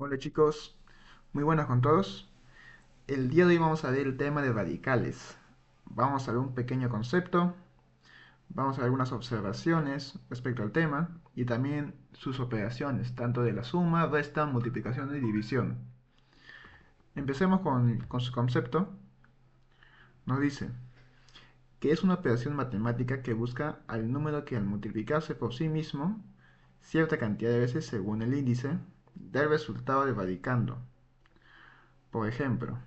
Hola chicos, muy buenas con todos. El día de hoy vamos a ver el tema de radicales. Vamos a ver un pequeño concepto, vamos a ver algunas observaciones respecto al tema y también sus operaciones, tanto de la suma, resta, multiplicación y división. Empecemos con su concepto. Nos dice que es una operación matemática que busca al número que al multiplicarse por sí mismo cierta cantidad de veces según el índice, da el resultado de radicando. Por ejemplo,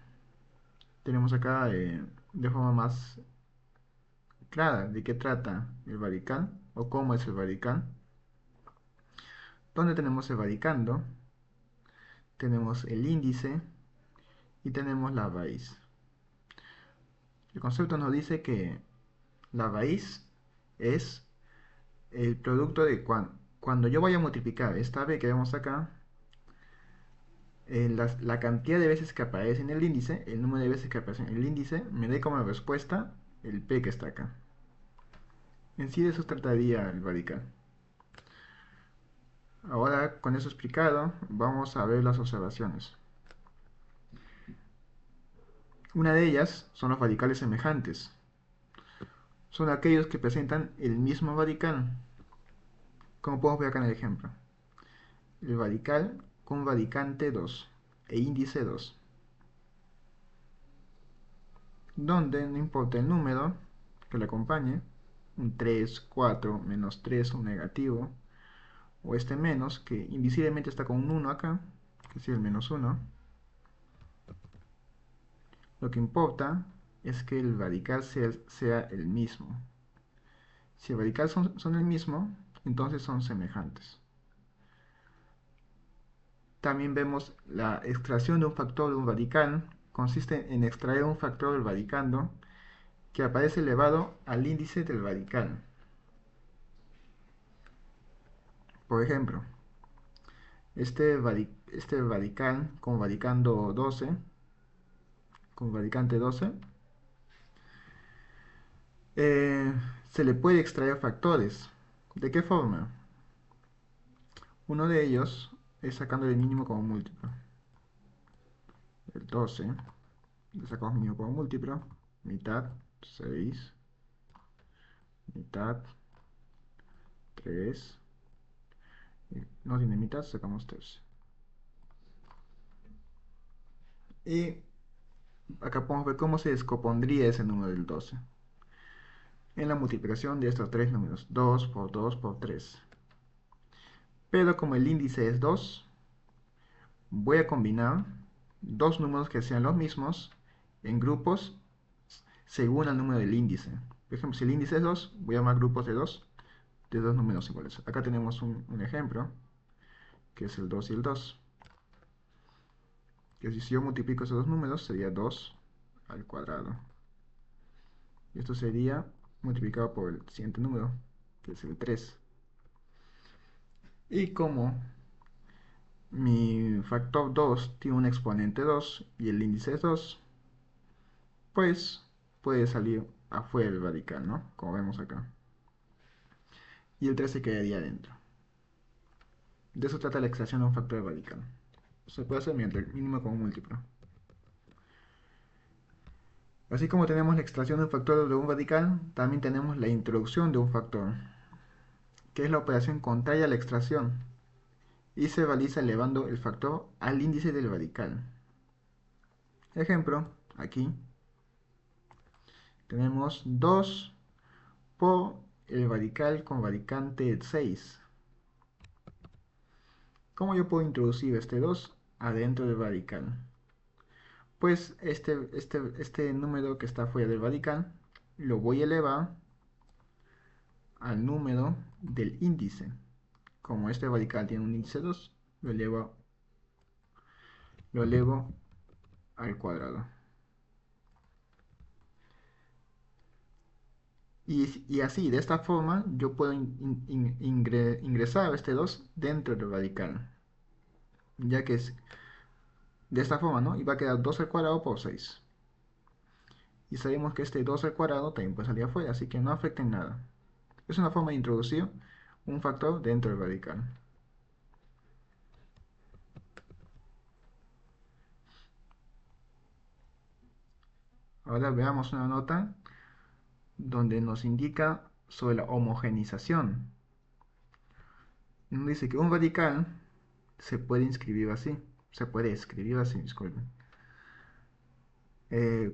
tenemos acá de forma más clara de qué trata el radical o cómo es el radical. Donde tenemos el radicando, tenemos el índice y tenemos la raíz. El concepto nos dice que la raíz es el producto de cuando yo voy a multiplicar esta b que vemos acá, la cantidad de veces que aparece en el índice, el número de veces que aparece en el índice, me dé como respuesta el p que está acá. En sí de eso trataría el radical. Ahora, con eso explicado, vamos a ver las observaciones. Una de ellas son los radicales semejantes. Son aquellos que presentan el mismo radical, como podemos ver acá en el ejemplo. El radical con radicante 2 e índice 2, donde no importa el número que le acompañe, un 3, 4, menos 3, un negativo, o este menos, que invisiblemente está con un 1 acá, que es el menos 1. Lo que importa es que el radical sea el mismo. Si el radical son el mismo, entonces son semejantes. También vemos la extracción de un factor de un radical. Consiste en extraer un factor del radicando que aparece elevado al índice del radical. Por ejemplo, este radical con radicando 12, con radicante 12, eh, se le puede extraer factores. ¿De qué forma? Uno de ellos es sacando el mínimo como múltiplo. El 12, le sacamos mínimo como múltiplo, mitad, 6, mitad, 3, no tiene mitad, sacamos 3. Y acá podemos ver cómo se descompondría ese número del 12 en la multiplicación de estos tres números, 2 por 2 por 3. Pero como el índice es 2, voy a combinar dos números que sean los mismos en grupos según el número del índice. Por ejemplo, si el índice es 2, voy a llamar grupos de dos números iguales. Acá tenemos un ejemplo, que es el 2 y el 2. Que si yo multiplico esos dos números, sería 2 al cuadrado. Y esto sería multiplicado por el siguiente número, que es el 3. Y como mi factor 2 tiene un exponente 2 y el índice es 2, pues puede salir afuera el radical, ¿no? Como vemos acá. Y el 3 se quedaría adentro. De eso trata la extracción de un factor radical. Se puede hacer mediante el mínimo como múltiplo. Así como tenemos la extracción de un factor de un radical, también tenemos la introducción de un factor, que es la operación contraria a la extracción, y se realiza elevando el factor al índice del radical. Ejemplo, aquí tenemos 2 por el radical con radicante 6. ¿Cómo yo puedo introducir este 2 adentro del radical? Pues este número que está fuera del radical lo voy a elevar al número del índice. Como este radical tiene un índice 2, lo elevo al cuadrado. Y así, de esta forma, yo puedo ingresar este 2 dentro del radical. Ya que es de esta forma, ¿no? Y va a quedar 2 al cuadrado por 6. Y sabemos que este 2 al cuadrado también puede salir afuera, así que no afecta en nada. Es una forma de introducir un factor dentro del radical. Ahora veamos una nota donde nos indica sobre la homogenización. Nos dice que un radical se puede escribir así, disculpen,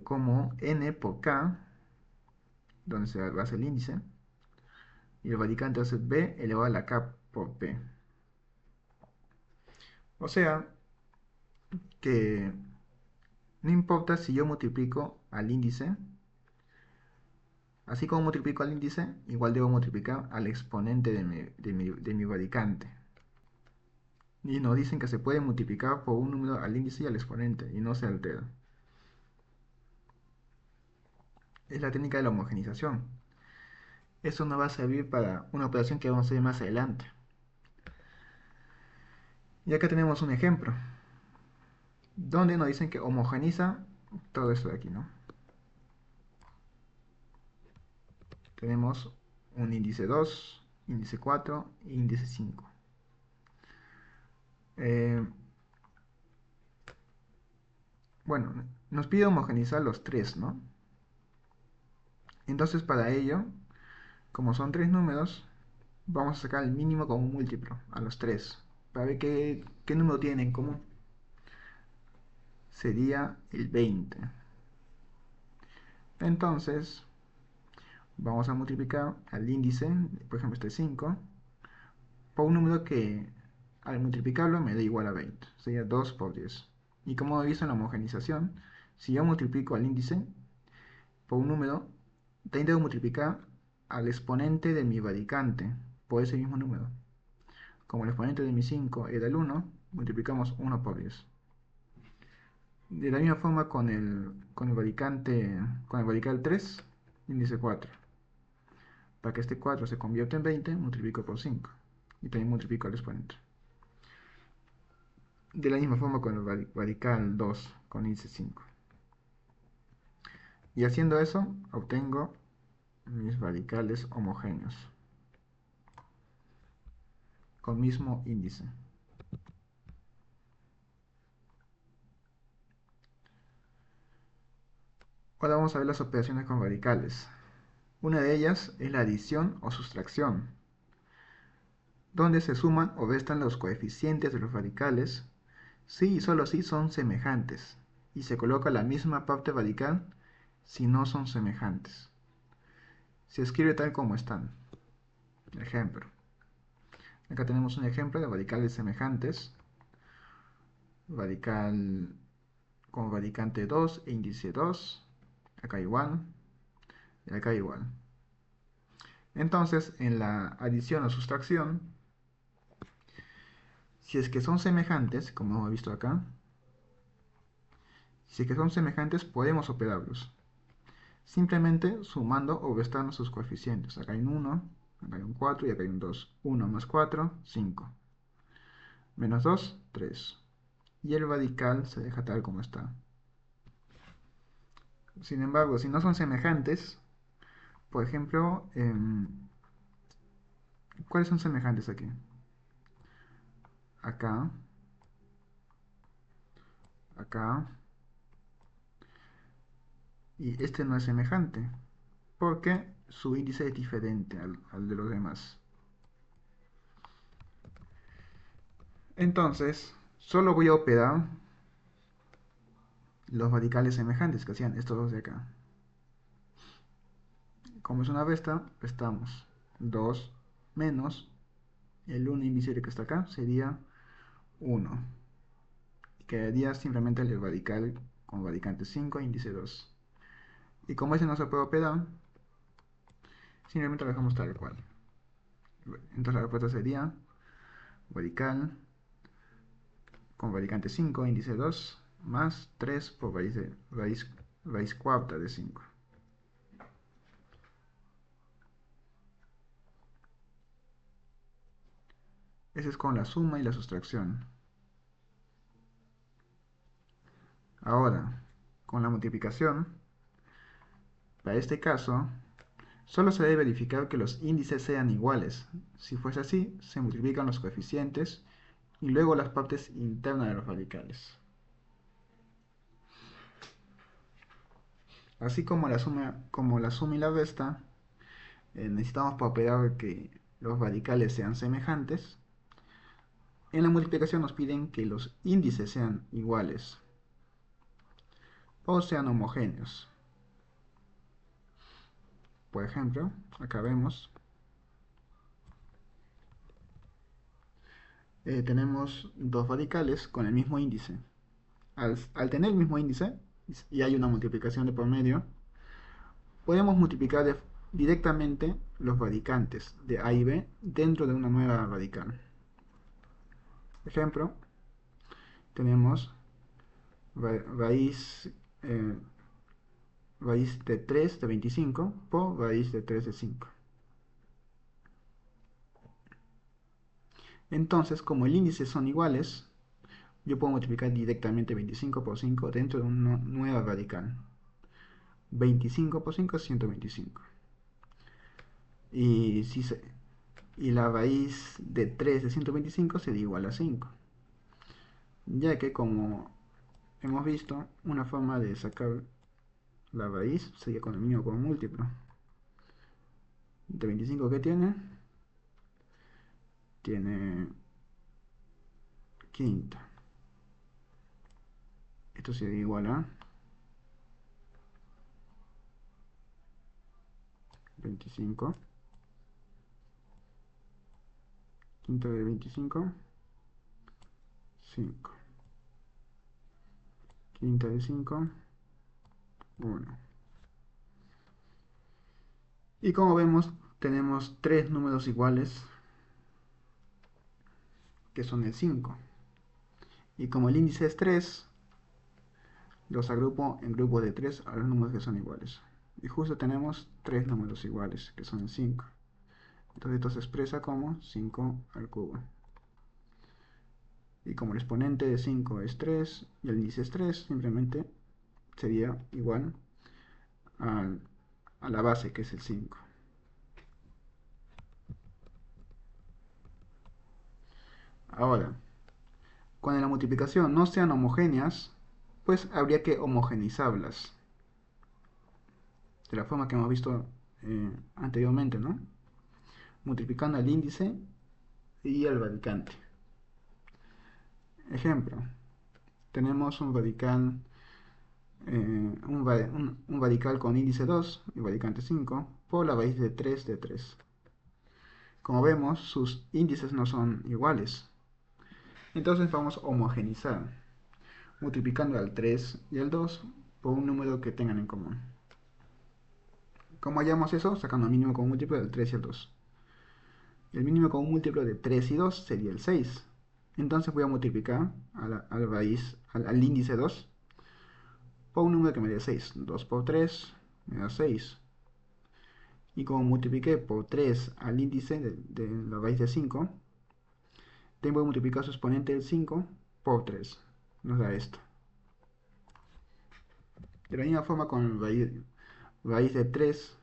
como n por k, donde se basa el índice, y el radical entonces b elevado a la k por p. O sea que no importa si yo multiplico al índice, así como multiplico al índice, igual debo multiplicar al exponente de mi radicante. Y nos dicen que se puede multiplicar por un número al índice y al exponente, y no se altera. Es la técnica de la homogenización. Eso nos va a servir para una operación que vamos a ver más adelante. Y acá tenemos un ejemplo, donde nos dicen que homogeniza todo esto de aquí, ¿no? Tenemos un índice 2, índice 4 e índice 5. Bueno, nos pide homogeneizar los tres, ¿no? Entonces para ello, como son tres números, vamos a sacar el mínimo como un múltiplo a los tres, para ver qué número tienen en común. Sería el 20. Entonces, vamos a multiplicar al índice, por ejemplo este 5, por un número que al multiplicarlo me da igual a 20. Sería 2 por 10. Y como he visto en la homogenización, si yo multiplico al índice por un número, también debo multiplicar al exponente de mi radicante por ese mismo número. Como el exponente de mi 5 era el 1, multiplicamos 1 por 10. De la misma forma con el radical 3, índice 4. Para que este 4 se convierta en 20, multiplico por 5. Y también multiplico al exponente. De la misma forma con el radical 2, con índice 5. Y haciendo eso, obtengo mis radicales homogéneos, con mismo índice. Ahora vamos a ver las operaciones con radicales. Una de ellas es la adición o sustracción, donde se suman o restan los coeficientes de los radicales si y solo si son semejantes, y se coloca la misma parte radical si no son semejantes. Se escribe tal como están. Ejemplo. Acá tenemos un ejemplo de radicales semejantes. Radical con radicante 2 e índice 2. Acá igual. Y acá igual. Entonces, en la adición o sustracción, si es que son semejantes, como hemos visto acá, si es que son semejantes, podemos operarlos. Simplemente sumando o restando sus coeficientes. Acá hay un 1, acá hay un 4 y acá hay un 2. 1 más 4, 5. Menos 2, 3. Y el radical se deja tal como está. Sin embargo, si no son semejantes, por ejemplo, ¿cuáles son semejantes aquí? Acá, acá, y este no es semejante, porque su índice es diferente al de los demás. Entonces, solo voy a operar los radicales semejantes que hacían estos dos de acá. Como es una resta, restamos 2 menos el 1 invisible que está acá, sería 1. Quedaría simplemente el radical con radicante 5 índice 2. Y como ese no se puede operar, simplemente lo dejamos tal cual. Entonces la respuesta sería radical con radicante 5 índice 2 más 3 por raíz cuarta de 5. Ese es con la suma y la sustracción. Ahora, con la multiplicación, para este caso, solo se debe verificar que los índices sean iguales. Si fuese así, se multiplican los coeficientes y luego las partes internas de los radicales. Así como la suma y la resta, necesitamos para operar que los radicales sean semejantes. En la multiplicación nos piden que los índices sean iguales o sean homogéneos. Por ejemplo, acá vemos, tenemos dos radicales con el mismo índice. Al tener el mismo índice y hay una multiplicación de por medio, podemos multiplicar directamente los radicantes de A y B dentro de una nueva radical. Ejemplo, tenemos raíz, eh, raíz de 3 de 25 por raíz de 3 de 5. Entonces, como el índice son iguales, yo puedo multiplicar directamente 25 por 5 dentro de una nueva radical. 25 por 5 es 125. Y, si se, y la raíz de 3 de 125 sería igual a 5. Ya que, como hemos visto, una forma de sacar la raíz sería con el mínimo común múltiplo. De 25 que tiene quinta. Esto sería igual a 25. Quinta de 25, 5. Quinta de 5, 1. Y como vemos, tenemos tres números iguales, que son el 5. Y como el índice es 3, los agrupo en grupos de 3 a los números que son iguales. Y justo tenemos tres números iguales, que son el 5. Entonces esto se expresa como 5 al cubo. Y como el exponente de 5 es 3 y el índice es 3, simplemente sería igual a la base, que es el 5. Ahora, cuando la multiplicación no sean homogéneas, pues habría que homogeneizarlas, de la forma que hemos visto anteriormente, ¿no? Multiplicando el índice y el radicante. Ejemplo, tenemos un radical, un radical con índice 2 y radicante 5 por la raíz de 3 de 3. Como vemos, sus índices no son iguales. Entonces vamos a homogeneizar, multiplicando al 3 y al 2 por un número que tengan en común. ¿Cómo hallamos eso? Sacando el mínimo común múltiplo del 3 y el 2. El mínimo común múltiplo de 3 y 2 sería el 6. Entonces voy a multiplicar al índice 2 por un número que me dé 6. 2 por 3 me da 6. Y como multipliqué por 3 al índice de la raíz de 5, tengo que multiplicar su exponente del 5 por 3. Nos da esto. De la misma forma con raíz de 3.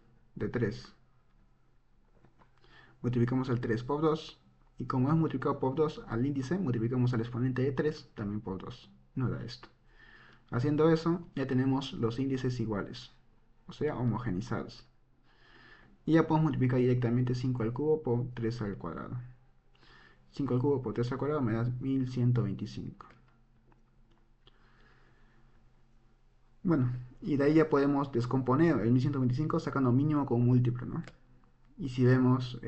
Multiplicamos el 3 por 2. Y como es multiplicado por 2 al índice, multiplicamos al exponente de 3 también por 2. Nos da esto. Haciendo eso, ya tenemos los índices iguales, o sea, homogenizados. Y ya podemos multiplicar directamente 5 al cubo por 3 al cuadrado. 5 al cubo por 3 al cuadrado me da 1125. Bueno, y de ahí ya podemos descomponer el 1125 sacando mínimo con múltiplo, ¿no? Y si vemos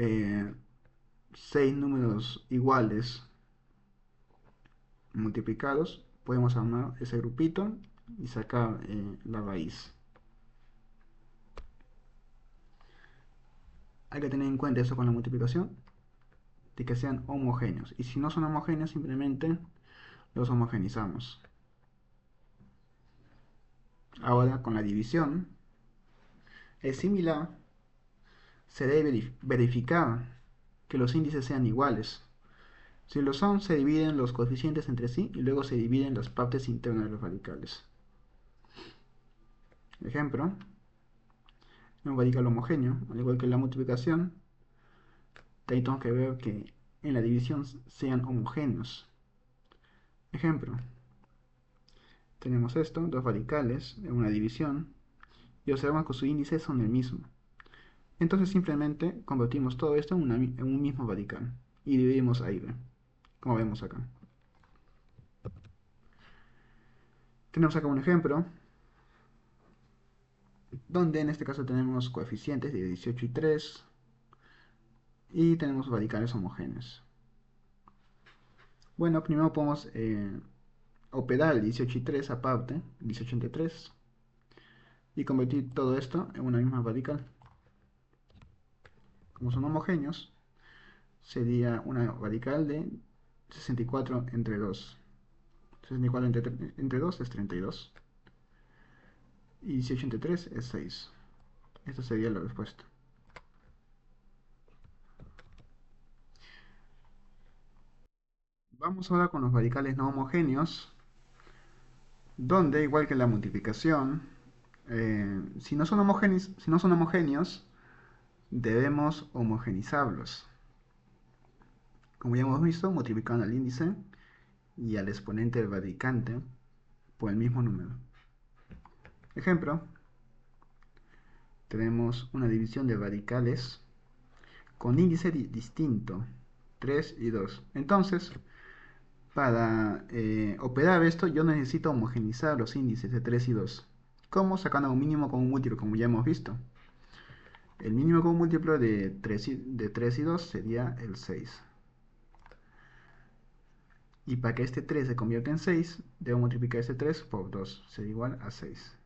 6 números iguales multiplicados, podemos armar ese grupito y sacar la raíz. Hay que tener en cuenta eso con la multiplicación, de que sean homogéneos. Y si no son homogéneos, simplemente los homogenizamos. Ahora, con la división, es similar. Se debe verificar que los índices sean iguales. Si lo son, se dividen los coeficientes entre sí y luego se dividen las partes internas de los radicales. Ejemplo, un radical homogéneo, al igual que en la multiplicación, tenemos que ver que en la división sean homogéneos. Ejemplo, tenemos esto, dos radicales en una división, y observamos que sus índices son el mismo. Entonces simplemente convertimos todo esto en un mismo radical y dividimos a y b, como vemos acá. Tenemos acá un ejemplo donde en este caso tenemos coeficientes de 18 y 3 y tenemos radicales homogéneos. Bueno, primero podemos operar el 18 y 3 aparte, 18 entre 3, y convertir todo esto en una misma radical. Como son homogéneos, sería una radical de 64 entre 2. 64 entre 2 es 32. Y 18 entre 3 es 6. Esta sería la respuesta. Vamos ahora con los radicales no homogéneos, donde, igual que la multiplicación, si no son homogéneos, debemos homogenizarlos. Como ya hemos visto, multiplicando al índice y al exponente del radicante por el mismo número. Ejemplo, tenemos una división de radicales con índice distinto, 3 y 2. Entonces, para operar esto, yo necesito homogenizar los índices de 3 y 2. ¿Cómo? Sacando un mínimo común múltiplo, como ya hemos visto. El mínimo común múltiplo de 3 y 2 sería el 6. Y para que este 3 se convierta en 6, debo multiplicar este 3 por 2, sería igual a 6.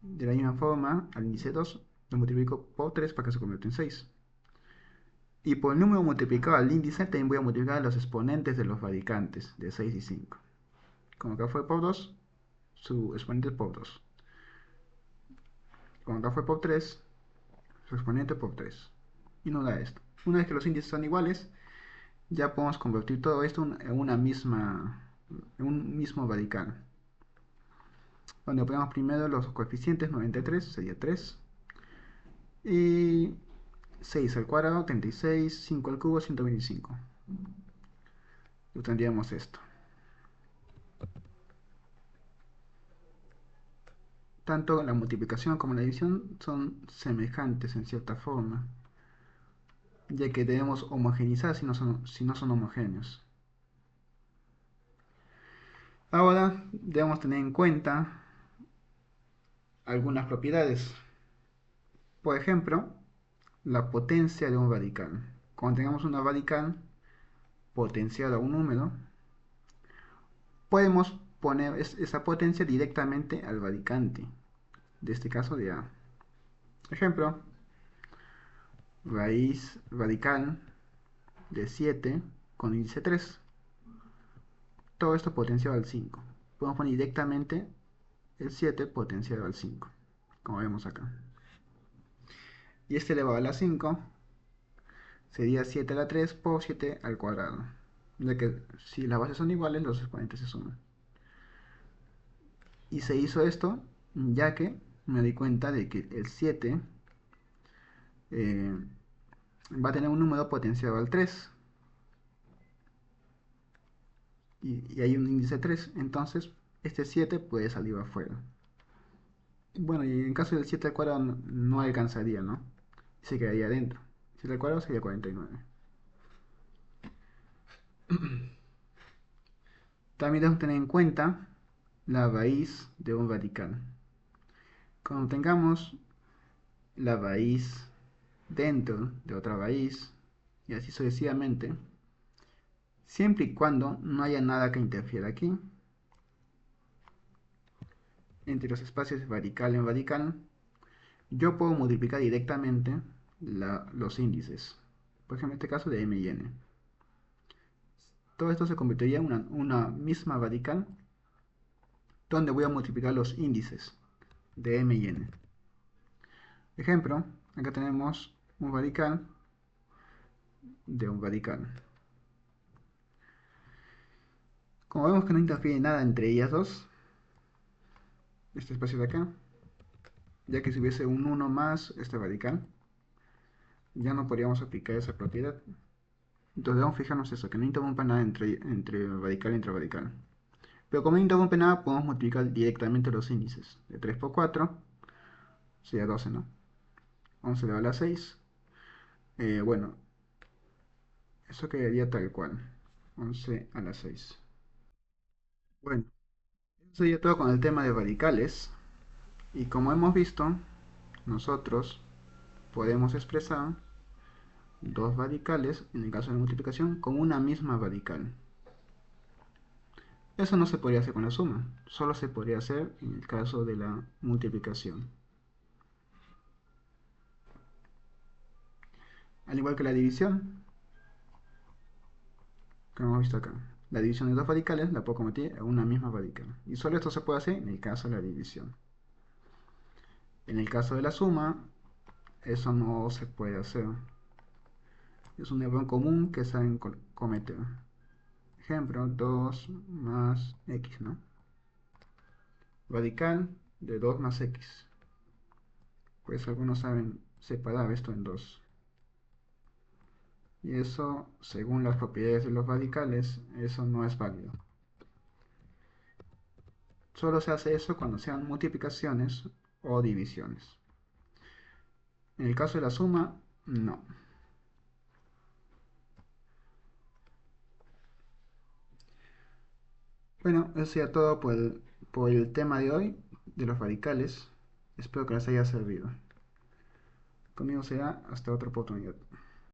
De la misma forma, al índice 2 lo multiplico por 3 para que se convierta en 6. Y por el número multiplicado al índice, también voy a multiplicar los exponentes de los radicantes, de 6 y 5. Como acá fue por 2, su exponente es por 2. Como acá fue por 3, su exponente por 3. Y nos da esto. Una vez que los índices son iguales, ya podemos convertir todo esto en un mismo radical. Donde ponemos primero los coeficientes, 93 sería 3. Y 6 al cuadrado, 36, 5 al cubo, 125. Y tendríamos esto. Tanto la multiplicación como la división son semejantes en cierta forma, ya que debemos homogeneizar si no son homogéneos. Ahora debemos tener en cuenta algunas propiedades. Por ejemplo, la potencia de un radical. Cuando tengamos una radical potenciada a un número, podemos poner esa potencia directamente al radicante, de este caso de a. Ejemplo, raíz radical de 7 con índice 3. Todo esto potenciado al 5. Podemos poner directamente el 7 potenciado al 5, como vemos acá. Y este elevado a la 5 sería 7 a la 3 por 7 al cuadrado, ya que si las bases son iguales, los exponentes se suman. Y se hizo esto ya que me di cuenta de que el 7 va a tener un número potenciado al 3. Y hay un índice 3, entonces este 7 puede salir afuera. Bueno, y en caso del 7 al cuadrado no alcanzaría, ¿no? Se quedaría adentro. 7 al cuadrado sería 49. También debemos tener en cuenta la raíz de un radical. Cuando tengamos la raíz dentro de otra raíz, y así sucesivamente, siempre y cuando no haya nada que interfiera aquí, entre los espacios radical en radical, yo puedo multiplicar directamente los índices. Por ejemplo, en este caso de m y n. Todo esto se convertiría en una misma radical donde voy a multiplicar los índices de m y n. Ejemplo, acá tenemos un radical de un radical. Como vemos que no interfiere nada entre ellas dos, este espacio de acá, ya que si hubiese un 1 más este radical, ya no podríamos aplicar esa propiedad. Entonces debemos fijarnos eso, que no interrumpa nada entre radical y entre radical. Pero como no interrumpe nada, podemos multiplicar directamente los índices. De 3 por 4 sería 12, ¿no? 11 elevado a la 6. Bueno, eso quedaría tal cual. 11 a la 6. Bueno, eso sería todo con el tema de radicales. Y como hemos visto, nosotros podemos expresar dos radicales, en el caso de la multiplicación, con una misma radical. Eso no se podría hacer con la suma, solo se podría hacer en el caso de la multiplicación. Al igual que la división, como hemos visto acá. La división de dos radicales la puedo convertir en una misma radical. Y solo esto se puede hacer en el caso de la división. En el caso de la suma, eso no se puede hacer. Es un error común que saben cometer. Ejemplo, 2 más x, ¿no? Radical de 2 más x. Pues algunos saben separar esto en dos. Y eso, según las propiedades de los radicales, eso no es válido. Solo se hace eso cuando sean multiplicaciones o divisiones. En el caso de la suma, no. Bueno, eso sería todo por el tema de hoy, de los radicales. Espero que les haya servido. Conmigo será hasta otra oportunidad.